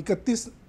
31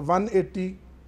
180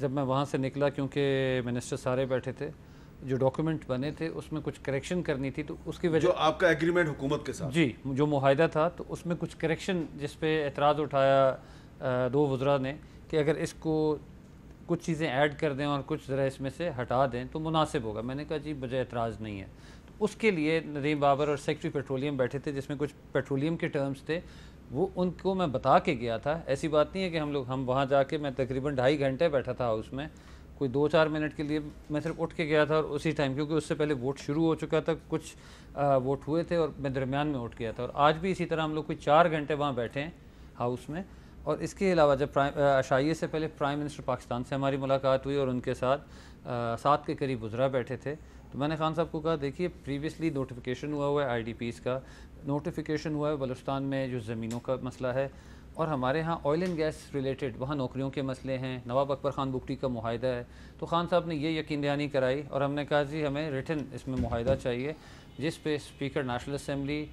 جب میں وہاں سے نکلا کیونکہ منسٹر سارے بیٹھے تھے, جو ڈاکیومنٹ بنے تھے اس میں کچھ کریکشن کرنی تھی, تو اس کی وجہ جو آپ کا ایگریمنٹ حکومت کے ساتھ, جی جو معاہدہ تھا, تو اس میں کچھ کریکشن جس پہ اعتراض اٹھایا 2 وزراء نے کہ اگر اس کو کچھ چیزیں ایڈ کر دیں اور کچھ ذرا اس میں سے ہٹا دیں تو مناسب ہوگا. میں نے کہا جی بجائے اعتراض نہیں ہے. تو اس کے لیے ندیم بابر اور سیکٹری پیٹرولیم بیٹھے تھے, جس میں کچھ پیٹرولیم کے ٹرمز تھے, وہ ان کو میں بتا کے گیا تھا. ایسی بات نہیں ہے کہ ہم وہاں جا کے, میں تقریباً 2.5 گھنٹے بیٹھا تھا ہاؤس میں, کوئی 2-4 منٹ کے لیے میں صرف اٹھ کے گیا تھا, اور اسی ٹائم, کیونکہ اس سے پہلے ووٹ شروع ہو چکا تھا, کچھ ووٹ ہوئے تھے اور میں درمیان میں اٹھ گیا تھا. اور آج بھی اسی طرح ہم لوگ کوئی 4 گھنٹے وہاں بیٹھے ہیں ہاؤس میں. اور اس کے علاوہ جب عشائیے سے پہلے پرائم منسٹر پاکستان سے ہماری ملاقات ہوئی, اور ان کے ساتھ 7 کے قریب وزراء بیٹھے تھے. تو میں نے خان صاحب کو کہا دیکھیے پریویسلی نوٹیفیکیشن ہوا ہے IDPs کا, نوٹیفیکیشن ہوا ہے بلوچستان میں جو زمینوں کا مسئلہ ہے, اور ہمارے ہاں آئل اینڈ گیس ریلیٹڈ وہاں نوکریوں کے مسئلے ہیں, نواب اکبر خان بگٹی کا معاہدہ ہے. تو خان صاحب نے یہ یقین دہانی کرائی, اور ہم نے کہا جی ہمیں ریٹن اس میں معاہدہ چاہیے, جس پہ speaker national assembly,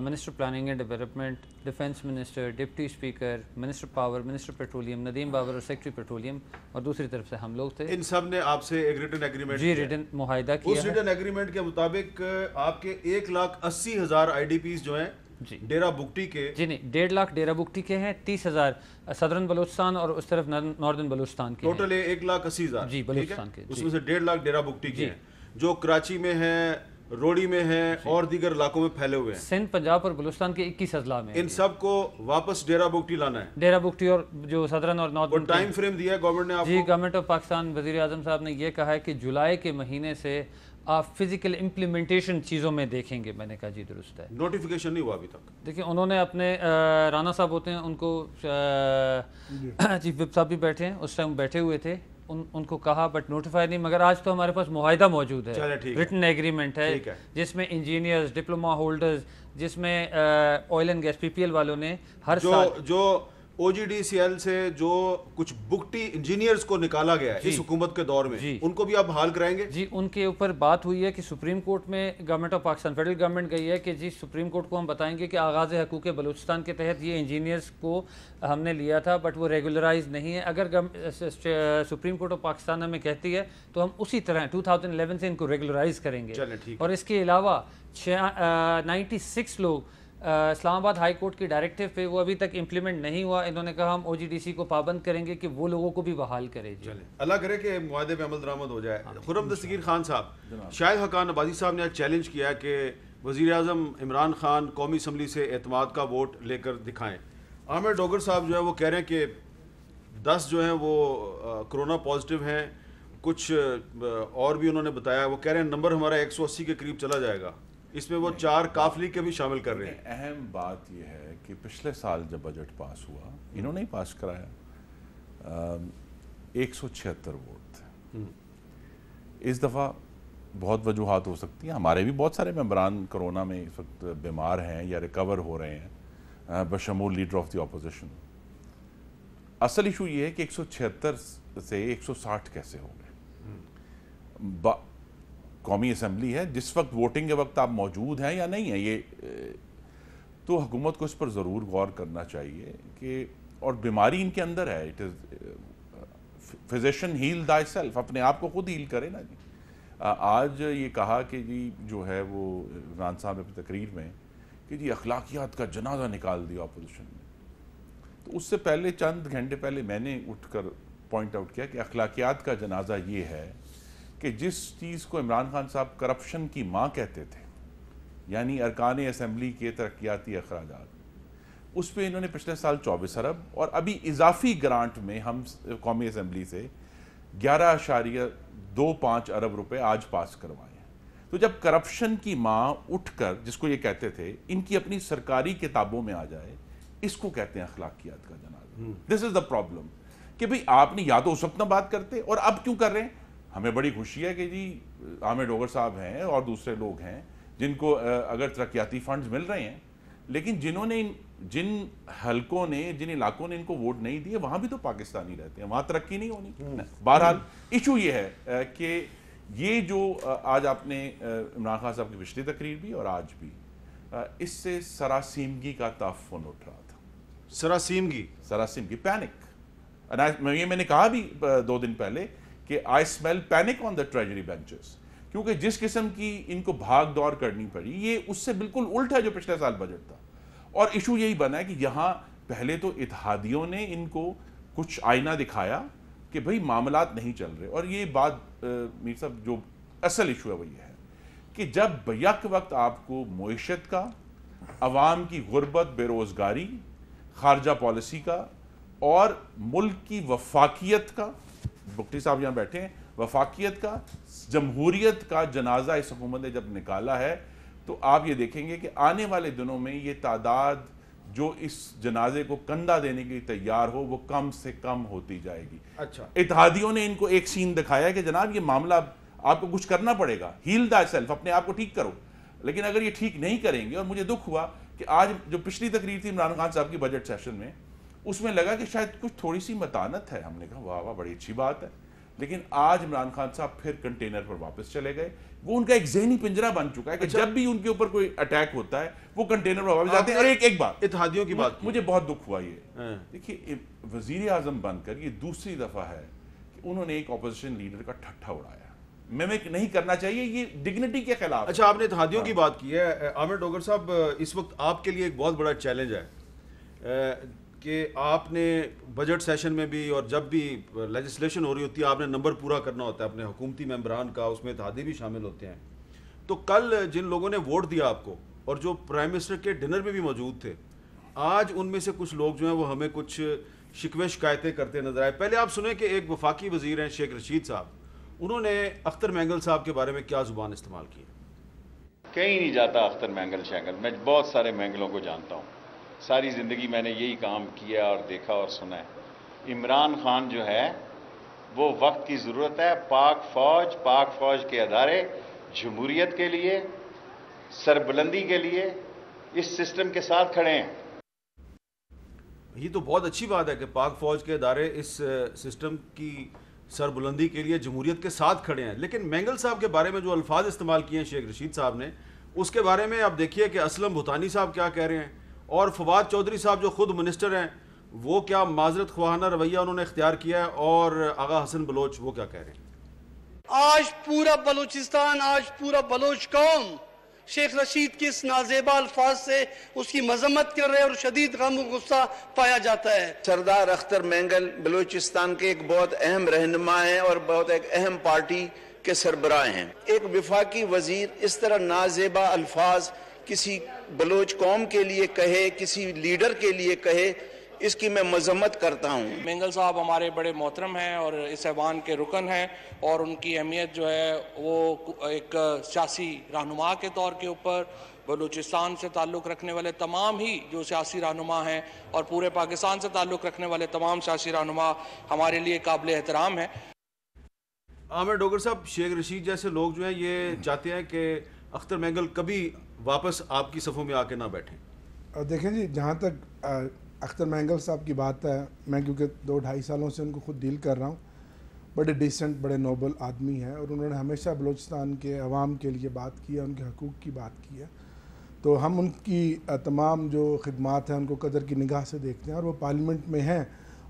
minister planning and development, defence minister, deputy speaker, minister power, minister petroleum Nadeem Babar اور سیکٹری پیٹرولیم, اور دوسری طرف سے ہم لوگ تھے. ان سب نے آپ سے ایک ریٹن ایگریمنٹ, جی ریٹن معاہدہ کیا. اس ریٹن ایگریمنٹ کے مطابق آپ کے 1,80,000 IDPs جو ہیں ڈیرہ بگٹی کے, جی نہیں 1.5 لاکھ ڈیرہ بگٹی کے ہیں, 30,000 صدرن بلوچستان اور اس طرف ناردرن بلوچستان کے, ٹوٹل 1,80,000 جی بلوچستان کے, اس میں سے 1.5 لاکھ ڈیرہ بگٹی کے ہیں, جو کراچی میں ہیں, روڑی میں ہیں, اور دیگر علاقوں میں پھیلے ہوئے ہیں. سندھ, پنجاب اور بلوچستان کے 21 اضلاع میں. ان سب کو واپس ڈیرہ بگٹی لانا ہے, ڈیرہ بگٹی اور جو صدرن اور ناردرن. ٹائم فریم دیا ہے گورنمنٹ نے آپ کو؟ جی گورنمنٹ آف پاکستان, وزیر اعظم صاحب نے یہ کہا ہے کہ جولائی کے مہینے سے آپ فزیکل امپلیمنٹیشن چیزوں میں دیکھیں گے. میں نے کہا جی درست ہے. نوٹیفیکیشن نہیں ہوا ابھی تک. دیکھیں انہوں نے اپنے رانا صاحب ہوتے ہیں, ان کو چیف وپ صاحب بھی بیٹھے ہیں, اس ٹائم بیٹھے ہوئے تھے, ان کو کہا بٹ نوٹیفائی نہیں. مگر آج تو ہمارے پاس معاہدہ موجود ہے, ریٹن ایگریمنٹ ہے, جس میں انجینئرز, ڈپلوما ہولڈرز, جس میں آئل اینڈ گیس PPL والوں نے ہر سال جو OGDCL سے جو کچھ بگٹی انجینئرز کو نکالا گیا ہے اس حکومت کے دور میں, ان کو بھی آپ حال کرائیں گے؟ جی ان کے اوپر بات ہوئی ہے کہ سپریم کورٹ میں government of Pakistan, federal government گئی ہے کہ جی سپریم کورٹ کو ہم بتائیں گے کہ آغاز حقوق بلوچستان کے تحت یہ انجینئرز کو ہم نے لیا تھا, بٹ وہ ریگولرائز نہیں ہے. اگر سپریم کورٹ آف پاکستان ہمیں کہتی ہے تو ہم اسی طرح 2011 سے ان کو ریگولرائز کریں گے. اور اس کے علاوہ 96 لوگ اسلام آباد ہائی کورٹ کی ڈائریکٹیو پہ, وہ ابھی تک امپلیمنٹ نہیں ہوا. انہوں نے کہا ہم OGDC کو پابند کریں گے کہ وہ لوگوں کو بھی بحال کرے. چلیں اللہ کرے کہ معاہدے پہ عمل درآمد ہو جائے. خرم دستگیر خان صاحب, شاہد حقان عبادی صاحب نے چیلنج کیا کہ وزیر اعظم عمران خان قومی اسمبلی سے اعتماد کا ووٹ لے کر دکھائیں. عامر ڈوگر صاحب جو ہے وہ کہہ رہے ہیں کہ 10 جو ہیں وہ کرونا پازیٹیو ہیں, کچھ اور بھی انہوں نے بتایا. وہ کہہ رہے ہیں نمبر ہمارا 180 کے قریب چلا جائے گا. اس میں وہ 4 کافلی کے بھی شامل کر رہے ہیں. اہم بات یہ ہے کہ پچھلے سال جب بجٹ پاس ہوا, انہوں نے ہی پاس کرایا, 176 ووٹ تھے. اس دفعہ بہت وجوہات ہو سکتی ہیں. ہمارے بھی بہت سارے ممبران کرونا میں اس وقت بیمار ہیں یا ریکور ہو رہے ہیں, بشمول لیڈر آف دی اپوزیشن. اصل ایشو یہ ہے کہ 176 سے 160 کیسے ہو گئے. قومی اسمبلی ہے, جس وقت ووٹنگ کے وقت آپ موجود ہیں یا نہیں ہیں, یہ تو حکومت کو اس پر ضرور غور کرنا چاہیے کہ, اور بیماری ان کے اندر ہے. اٹ از فزیشین ہیل دائی سیلف, اپنے آپ کو خود ہیل کرے نا جی. آج یہ کہا کہ جی جو ہے وہ عمران صاحب نے اپنی تقریر میں کہ جی اخلاقیات کا جنازہ نکال دیا اپوزیشن نے. تو اس سے پہلے چند گھنٹے پہلے میں نے اٹھ کر پوائنٹ آؤٹ کیا کہ اخلاقیات کا جنازہ یہ ہے کہ جس چیز کو عمران خان صاحب کرپشن کی ماں کہتے تھے, یعنی ارکان اسمبلی کے ترقیاتی اخراجات, اس پہ انہوں نے پچھلے سال 24 ارب اور ابھی اضافی گرانٹ میں ہم قومی اسمبلی سے 11.25 ارب روپے آج پاس کروائے ہیں. تو جب کرپشن کی ماں اٹھ کر, جس کو یہ کہتے تھے, ان کی اپنی سرکاری کتابوں میں آ جائے, اس کو کہتے ہیں اخلاقیات کا جنازہ. دس از دا پرابلم کہ بھئی آپ نے یا تو اس وقت نہ بات کرتے, اور اب کیوں کر رہے ہیں. ہمیں بڑی خوشی ہے کہ جی عامر ڈوگر صاحب ہیں اور دوسرے لوگ ہیں جن کو اگر ترقیاتی فنڈز مل رہے ہیں, لیکن جنہوں نے جن حلقوں نے, جن علاقوں نے ان کو ووٹ نہیں دیے, وہاں بھی تو پاکستانی رہتے ہیں, وہاں ترقی نہیں ہونی. بہرحال ایشو یہ ہے کہ یہ جو آج آپ نے عمران خان صاحب کی پچھلی تقریر بھی اور آج بھی, اس سے سراسیمگی کا تعفن اٹھ رہا تھا. سراسیمگی, پینک. میں نے کہا بھی 2 دن پہلے کہ آئی اسمیل پینک آن دا ٹریجری بینچز، کیونکہ جس قسم کی ان کو بھاگ دوڑ کرنی پڑی یہ اس سے بالکل الٹ ہے جو پچھلے سال بجٹ تھا. اور ایشو یہی بنا ہے کہ یہاں پہلے تو اتحادیوں نے ان کو کچھ آئینہ دکھایا کہ بھئی معاملات نہیں چل رہے. اور یہ بات میر صاحب جو اصل ایشو ہے وہ یہ ہے کہ جب یک وقت آپ کو معیشت کا، عوام کی غربت، بے روزگاری، خارجہ پالیسی کا اور ملک کی وفاقیت کا، بگٹی صاحب یہاں بیٹھے ہیں، وفاقیت کا، جمہوریت کا جنازہ اس حکومت نے جب نکالا ہے تو آپ یہ دیکھیں گے کہ آنے والے دنوں میں یہ تعداد جو اس جنازے کو کندھا دینے کے لیے تیار ہو وہ کم سے کم ہوتی جائے گی. اچھا، اتحادیوں نے ان کو ایک سین دکھایا کہ جناب یہ معاملہ آپ کو کچھ کرنا پڑے گا، ہیل دا سیلف، اپنے آپ کو ٹھیک کرو. لیکن اگر یہ ٹھیک نہیں کریں گے، اور مجھے دکھ ہوا کہ آج جو پچھلی تقریر تھی عمران خان صاحب کی بجٹ سیشن میں، اس میں لگا کہ شاید کچھ تھوڑی سی متانت ہے. ہم نے کہا واہ واہ بڑی اچھی بات ہے. لیکن آج عمران خان صاحب پھر کنٹینر پر واپس چلے گئے. وہ ان کا ایک ذہنی پنجرہ بن چکا ہے کہ جب بھی ان کے اوپر کوئی اٹیک ہوتا ہے وہ کنٹینر پر واپس جاتے ہیں. اور ایک بات اتحادیوں کی بات مجھے بہت دکھ ہوا، یہ دیکھیے وزیر اعظم بن کر یہ دوسری دفعہ ہے کہ انہوں نے ایک اپوزیشن لیڈر کا ٹھٹھا اڑایا. میمک نہیں کرنا چاہیے، یہ ڈگنیٹی کے خلاف. اچھا، آپ نے اتحادیوں کی بات کی ہے. عامر ڈوگر صاحب، اس وقت آپ کے لیے ایک بہت بڑا چیلنج ہے کہ آپ نے بجٹ سیشن میں بھی اور جب بھی لیجسلیشن ہو رہی ہوتی ہے آپ نے نمبر پورا کرنا ہوتا ہے اپنے حکومتی ممبران کا، اس میں اتحادی بھی شامل ہوتے ہیں. تو کل جن لوگوں نے ووٹ دیا آپ کو اور جو پرائم منسٹر کے ڈنر میں بھی موجود تھے، آج ان میں سے کچھ لوگ جو ہیں وہ ہمیں کچھ شکوے شکایتیں کرتے نظر آئے. پہلے آپ سنیں کہ ایک وفاقی وزیر ہیں شیخ رشید صاحب، انہوں نے اختر مینگل صاحب کے بارے میں کیا زبان استعمال کی. کہیں نہیں جاتا اختر مینگل شینگل، میں بہت سارے مینگلوں کو جانتا ہوں، ساری زندگی میں نے یہی کام کیا اور دیکھا اور سنا ہے. عمران خان جو ہے وہ وقت کی ضرورت ہے. پاک فوج کے ادارے جمہوریت کے لیے، سربلندی کے لیے اس سسٹم کے ساتھ کھڑے ہیں. یہ تو بہت اچھی بات ہے کہ پاک فوج کے ادارے اس سسٹم کی سربلندی کے لیے جمہوریت کے ساتھ کھڑے ہیں. لیکن مینگل صاحب کے بارے میں جو الفاظ استعمال کیے ہیں شیخ رشید صاحب نے، اس کے بارے میں آپ دیکھیے کہ اسلم بھوتانی صاحب کیا کہہ رہے ہیں، اور فواد چودھری صاحب جو خود منسٹر ہیں وہ کیا معذرت خواہانہ رویہ انہوں نے اختیار کیا ہے، اور آغا حسن بلوچ وہ کیا کہہ رہے ہیں. آج پورا بلوچستان، آج پورا بلوچ قوم شیخ رشید کے اس نازیبا الفاظ سے اس کی مذمت کر رہے اور شدید غم و غصہ پایا جاتا ہے. سردار اختر مینگل بلوچستان کے ایک بہت اہم رہنما ہیں اور بہت ایک اہم پارٹی کے سربراہ ہیں. ایک وفاقی وزیر اس طرح نازیبا الفاظ کسی بلوچ قوم کے لیے کہے، کسی لیڈر کے لیے کہے، اس کی میں مذمت کرتا ہوں. مینگل صاحب ہمارے بڑے محترم ہیں اور اس ایوان کے رکن ہیں، اور ان کی اہمیت جو ہے وہ ایک سیاسی رہنما کے طور کے اوپر بلوچستان سے تعلق رکھنے والے تمام ہی جو سیاسی رہنما ہیں اور پورے پاکستان سے تعلق رکھنے والے تمام سیاسی رہنما ہمارے لیے قابل احترام ہیں. عامر ڈوگر صاحب، شیخ رشید جیسے لوگ جو ہیں یہ چاہتے ہیں کہ اختر مینگل کبھی واپس آپ کی صفوں میں آ کے نہ بیٹھیں. دیکھیں جی، جہاں تک اختر مینگل صاحب کی بات ہے، میں کیونکہ 2-2.5 سالوں سے ان کو خود ڈیل کر رہا ہوں، بڑے ڈیسنٹ، بڑے نوبل آدمی ہیں، اور انہوں نے ہمیشہ بلوچستان کے عوام کے لیے بات کی ہے، ان کے حقوق کی بات کی ہے. تو ہم ان کی تمام جو خدمات ہیں ان کو قدر کی نگاہ سے دیکھتے ہیں، اور وہ پارلیمنٹ میں ہیں،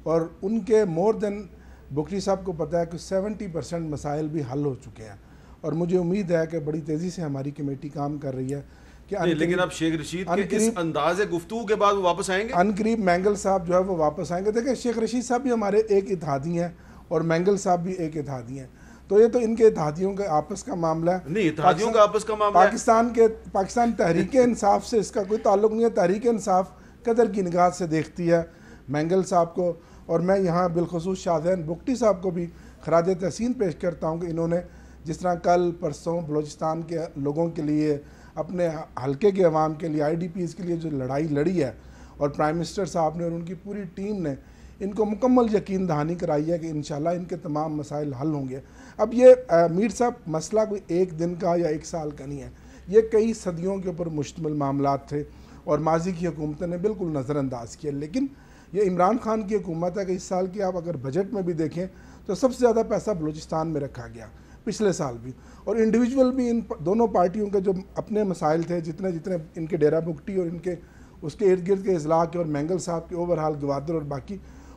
اور ان کے مور دین بگٹی صاحب کو پتہ ہے کہ 70% مسائل بھی حل ہو چکے ہیں. اور مجھے امید ہے کہ بڑی تیزی سے ہماری کمیٹی کام کر رہی ہے کہ لیکن اب شیخ رشید کے اس انداز گفتگو کے بعد وہ واپس آئیں گے. ان قریب مینگل صاحب جو ہے وہ واپس آئیں گے. دیکھیں، شیخ رشید صاحب بھی ہمارے ایک اتحادی ہیں اور مینگل صاحب بھی ایک اتحادی ہیں. تو یہ تو ان کے اتحادیوں کے آپس کا معاملہ ہے. نہیں، اتحادیوں کا آپس کا معاملہ ہے. پاکستان تحریک انصاف سے اس کا کوئی تعلق نہیں ہے. تحریک انصاف قدر کی نگاہ سے دیکھتی ہے مینگل صاحب کو، اور میں یہاں بالخصوص شاہزین بگٹی صاحب کو بھی خراج تحسین پیش کرتا ہوں کہ انہوں نے جس طرح کل پرسوں بلوچستان کے لوگوں کے لیے، اپنے حلقے کے عوام کے لیے، IDPs کے لیے جو لڑائی لڑی ہے، اور پرائم منسٹر صاحب نے اور ان کی پوری ٹیم نے ان کو مکمل یقین دہانی کرائی ہے کہ انشاءاللہ ان کے تمام مسائل حل ہوں گے. اب یہ میر صاحب مسئلہ کوئی ایک دن کا یا ایک سال کا نہیں ہے، یہ کئی صدیوں کے اوپر مشتمل معاملات تھے اور ماضی کی حکومتوں نے بالکل نظر انداز کیا. لیکن یہ عمران خان کی حکومت ہے کہ اس سال کی آپ اگر بجٹ میں بھی دیکھیں تو سب سے زیادہ پیسہ بلوچستان میں رکھا گیا، پچھلے سال بھی. اور انڈیویجول بھی ان دونوں پارٹیوں کے جو اپنے مسائل تھے، جتنے ان کے ڈیرہ بگٹی اور ان کے اس کے ارد گرد کے اضلاع کے اور مینگل صاحب کے اوورہال گوادر اور باقی،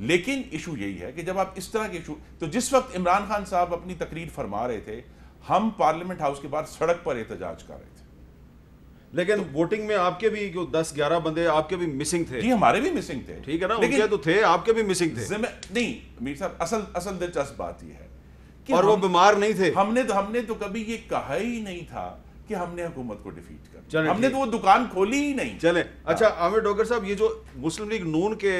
لیکن ایشو یہی ہے کہ جب آپ اس طرح کے ایشو، تو جس وقت عمران خان صاحب اپنی تقریر فرما رہے تھے ہم پارلیمنٹ ہاؤس کے باہر سڑک پر احتجاج کر رہے تھے. لیکن ووٹنگ میں آپ کے بھی 10-11 بندے آپ کے بھی مسنگ تھے. جی ہمارے بھی مسنگ تھے. ٹھیک ہے نا, ان کے تو تھے, آپ کے بھی مسنگ تھے. نہیں میر صاحب, اصل دلچسپ بات یہ ہے اور وہ بیمار نہیں تھے. ہم نے تو کبھی یہ کہا ہی نہیں تھا کہ ہم نے حکومت کو ڈیفیٹ کر, ہم نے تو وہ دکان کھولی ہی نہیں. چلیں اچھا عامر ڈوگر صاحب, یہ جو مسلم لیگ نون کے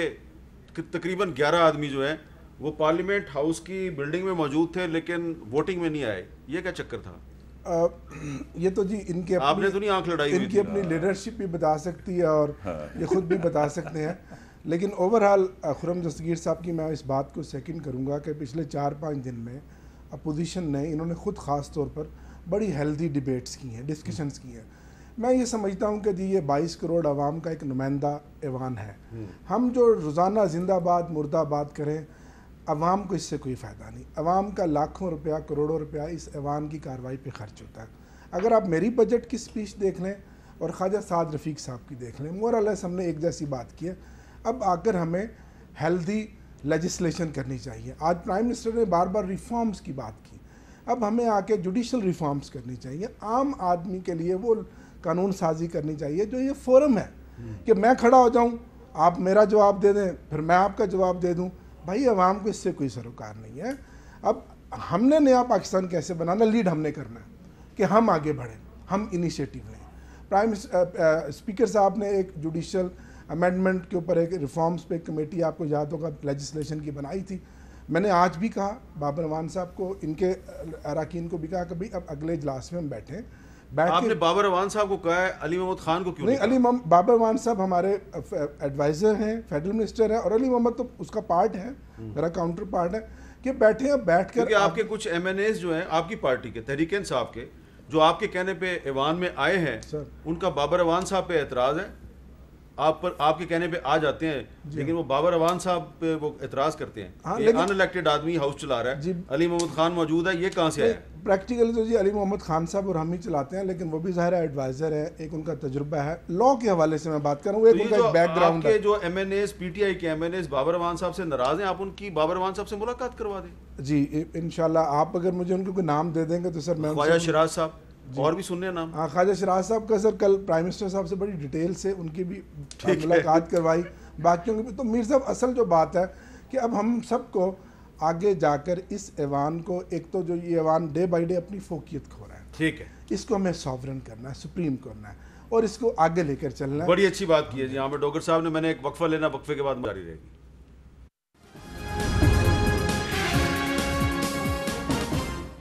تقریباً 11 آدمی جو ہیں وہ پارلیمنٹ ہاؤس کی بلڈنگ میں موجود تھے لیکن ووٹنگ میں نہیں آئے, یہ کیا چکر تھا؟ یہ تو جی ان کے آپ نے تو نہیں آنکھ لڑائی ہوئی, ان کی اپنی لیڈرشپ بھی بتا سکتی ہے اور یہ خود بھی بتا سکتے ہیں. لیکن اوورآل خرم دستگیر صاحب کی میں اس بات کو سیکنڈ کروں گا کہ پچھلے 4-5 دن میں اپوزیشن نے, انہوں نے خود خاص طور پر بڑی ہیلدی ڈیبیٹس کی ہیں, ڈسکشنز کی ہیں. میں یہ سمجھتا ہوں کہ جی یہ 22 کروڑ عوام کا ایک نمائندہ ایوان ہے. ہم جو روزانہ زندہ باد مردہ باد کریں, عوام کو اس سے کوئی فائدہ نہیں. عوام کا لاکھوں روپیہ کروڑوں روپیہ اس ایوان کی کارروائی پہ خرچ ہوتا ہے. اگر آپ میری بجٹ کی سپیچ دیکھ لیں اور خواجہ سعد رفیق صاحب کی دیکھ لیں, مور لیس ہم نے ایک جیسی بات کی ہے. اب آ کر ہمیں ہیلدی لیجسلیشن کرنی چاہیے. آج پرائم منسٹر نے بار بار ریفارمز کی بات کی, اب ہمیں آ کے جوڈیشل ریفارمز کرنی چاہیے. عام آدمی کے لیے وہ قانون سازی کرنی چاہیے جو یہ فورم ہے کہ میں کھڑا ہو جاؤں, آپ میرا جواب دے دیں, پھر میں آپ کا جواب دے دوں. بھائی عوام کو اس سے کوئی سروکار نہیں ہے. اب ہم نے نیا پاکستان کیسے بنانا, لیڈ ہم نے کرنا ہے کہ ہم آگے بڑھیں, ہم انیشیٹو لیں. پرائم اسپیکر صاحب نے ایک جوڈیشل امینڈمنٹ کے اوپر ایک ریفارمز پہ کمیٹی, آپ کو یاد ہوگا, لیجسلیشن کی بنائی تھی. میں نے آج بھی کہا بابر اعوان صاحب کو, ان کے اراکین کو بھی کہا کہ اب اگلے اجلاس میں ہم بیٹھیں. آپ نے بابر اعوان صاحب کو کہا ہے, علی محمد خان کو کیوں نہیں؟ بابر اعوان صاحب ہمارے ایڈوائزر ہیں, فیڈرل منسٹر ہیں, اور علی محمد تو اس کا پارٹ ہے, میرا کاؤنٹر پارٹ ہے, کہ بیٹھیں اب بیٹھ کر. کیونکہ آپ کے کچھ ایم این ایز جو ہیں آپ کی پارٹی کے, تحریک انصاف کے, جو آپ کے کہنے پہ ایوان میں آئے ہیں, ان کا بابر اعوان صاحب پہ اعتراض ہے, آپ کے کہنے پہ آ جاتے ہیں, لیکن وہ بابر اعوان صاحب پہ وہ اعتراض کرتے ہیں. ان الیکٹڈ آدمی ہاؤس چلا رہا ہے, علی محمد خان موجود ہے, یہ کہاں سے آیا؟ پریکٹیکلی تو جی علی محمد خان صاحب اور ہم ہی چلاتے ہیں, لیکن وہ بھی ظاہر ایڈوائزر ہے, ایک ان کا تجربہ ہے. لاء کے حوالے سے میں بات کر رہا ہوں, ایک ان کا ایک بیک گراؤنڈ ہے. آپ کے جو M N As, P T I کے M N As Babar Awan sahib سے ناراض ہیں, آپ ان کی بابر اعوان صاحب سے ملاقات کروا دیں. جی انشاءاللہ, آپ اگر مجھے ان کو کوئی نام دے دیں گے تو سر میں. خواجہ شیراز صاحب, اور بھی سننے نام. ہاں, خواجہ شیراز صاحب کا سر کل پرائم منسٹر صاحب سے بڑی ڈیٹیل سے ان کی بھی ملاقات کروائی, باقیوں کی بھی. تو میر صاحب اصل جو بات ہے کہ اب ہم سب کو آگے جا کر اس ایوان کو, ایک تو جو یہ ایوان ڈے بائی ڈے اپنی فوقیت کھو رہا ہے, ٹھیک ہے, اس کو ہمیں سوورن کرنا ہے, سپریم کرنا ہے, اور اس کو آگے لے کر چلنا ہے. بڑی اچھی بات کی ہے جی عامر ڈوگر صاحب نے. میں نے ایک وقفہ لینا, وقفے کے بعد جاری رہے گی.